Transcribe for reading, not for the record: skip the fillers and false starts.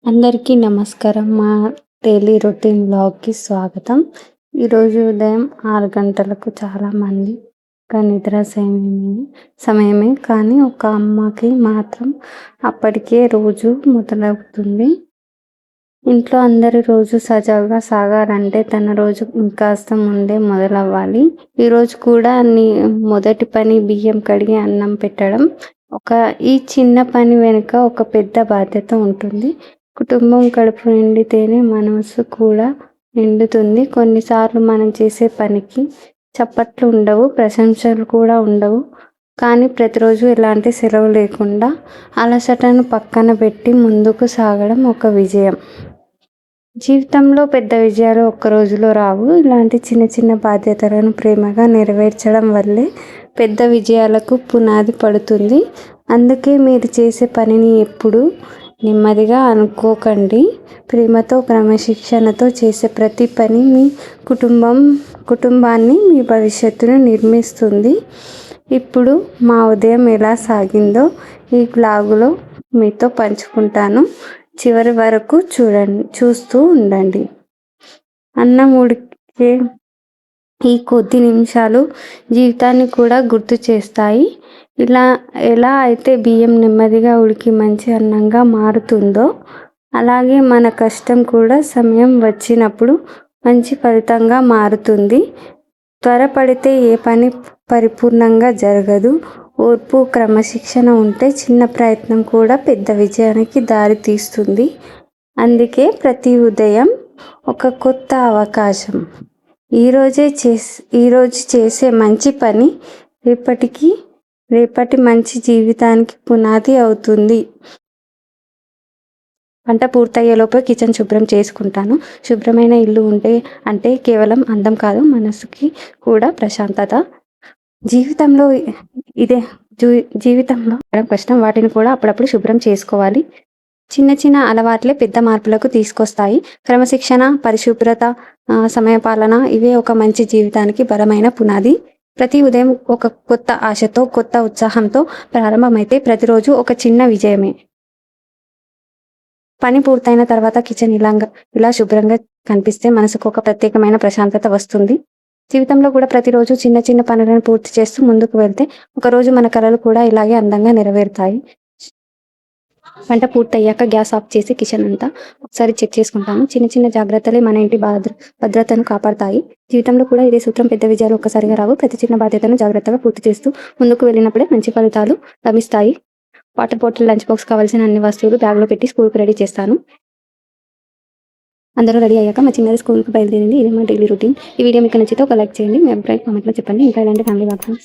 అందరికీ నమస్కారం. మా డైలీ రొటీన్ బ్లాగ్‌కి స్వాగతం. ఈరోజు ఉదయం 6 గంటలకు చాలామంది నిద్ర సమయమే కానీ ఒక అమ్మకి మాత్రం అప్పటికే రోజు మొదలవుతుంది. ఇంట్లో అందరి రోజు సజావుగా సాగాలంటే తన రోజు ఇంకాస్త ముందే మొదలవ్వాలి. ఈరోజు కూడా మొదటి పని బియ్యం కడిగి అన్నం పెట్టడం. ఈ చిన్న పని వెనుక ఒక పెద్ద బాధ్యత ఉంటుంది. కుటుంబం కడుపు నిండితేనే మనసు కూడా నిండుతుంది. కొన్నిసార్లు మనం చేసే పనికి చప్పట్లు ఉండవు, ప్రశంసలు కూడా ఉండవు. కానీ ప్రతిరోజు ఎలాంటి సెలవు లేకుండా అలసటను పక్కన పెట్టి ముందుకు సాగడం ఒక విజయం. జీవితంలో పెద్ద విజయాలు ఒక్క రోజులో రావు. ఇలాంటి చిన్న చిన్న బాధ్యతలను ప్రేమగా నెరవేర్చడం వల్లే పెద్ద విజయాలకు పునాది పడుతుంది. అందుకే మీరు చేసే పనిని ఎప్పుడూ నెమ్మదిగా అనుకోకండి. ప్రేమతో, క్రమశిక్షణతో చేసే ప్రతి పని మీ కుటుంబాన్ని, మీ భవిష్యత్తును నిర్మిస్తుంది. ఇప్పుడు మా ఉదయం ఎలా సాగిందో ఈ బ్లాగులో మీతో పంచుకుంటాను. చివరి వరకు చూస్తూ ఉండండి. అన్నం ఉడికే ఈ కొద్ది నిమిషాలు జీవితాన్ని కూడా గుర్తు చేస్తాయి. ఎలా అయితే బియ్యం నెమ్మదిగా ఉడికి మంచి అన్నంగా మారుతుందో, అలాగే మన కష్టం కూడా సమయం వచ్చినప్పుడు మంచి ఫలితంగా మారుతుంది. త్వరపడితే ఏ పని పరిపూర్ణంగా జరగదు. ఓర్పు, క్రమశిక్షణ ఉంటే చిన్న ప్రయత్నం కూడా పెద్ద విజయానికి దారి తీస్తుంది. అందుకే ప్రతి ఉదయం ఒక కొత్త అవకాశం. ఈరోజు చేసే మంచి పని రేపటి మంచి జీవితానికి పునాది అవుతుంది. వంట పూర్తయ్యేలోపు కిచెన్ శుభ్రం చేసుకుంటాను. శుభ్రమైన ఇల్లు అంటే కేవలం అందం కాదు, మనసుకి కూడా ప్రశాంతత. జీవితంలో కష్టం, వాటిని కూడా అప్పుడప్పుడు శుభ్రం చేసుకోవాలి. చిన్న చిన్న అలవాట్లే పెద్ద మార్పులకు తీసుకొస్తాయి. క్రమశిక్షణ, పరిశుభ్రత, సమయపాలన ఇవే ఒక మంచి జీవితానికి బలమైన పునాది. ప్రతి ఉదయం ఒక కొత్త ఆశతో, కొత్త ఉత్సాహంతో ప్రారంభమైతే ప్రతిరోజు ఒక చిన్న విజయమే. పని పూర్తయిన తర్వాత కిచెన్ ఇలా శుభ్రంగా కనిపిస్తే మనసుకు ఒక ప్రత్యేకమైన ప్రశాంతత వస్తుంది. జీవితంలో కూడా ప్రతిరోజు చిన్న చిన్న పనులను పూర్తి చేస్తూ ముందుకు వెళ్తే ఒకరోజు మన కలలు కూడా ఇలాగే అందంగా నెరవేరుతాయి. వంట పూర్తయ్యాక గ్యాస్ ఆఫ్ చేసి కిచెన్ అంతా ఒకసారి చెక్ చేసుకుంటాను. చిన్న చిన్న జాగ్రత్తలే మన ఇంటి భద్రతను కాపాడతాయి. జీవితంలో కూడా ఇదే సూత్రం. పెద్ద విజయాలు ఒక్కసారిగా రావు. ప్రతి చిన్న బాధ్యతను జాగ్రత్తగా పూర్తి చేస్తూ ముందుకు వెళ్ళినప్పుడే మంచి ఫలితాలు లభిస్తాయి. వాటర్ బాటిల్, లంచ్ బాక్స్ కావాల్సిన అన్ని వస్తువులు బ్యాగ్లో పెట్టి స్కూల్కి రెడీ చేస్తాను. అందరూ రెడీ అయ్యాక మా చిన్నది స్కూల్కి బయలుదేరింది. ఇదే మా డైలీ రొటీన్. ఈ వీడియో మీకు నచ్చితే ఒక లైక్ చేయండి. మీ అభిప్రాయం కామెంట్లో చెప్పండి. ఇంకా ఇలాంటి ఫ్యామిలీ వార్తలు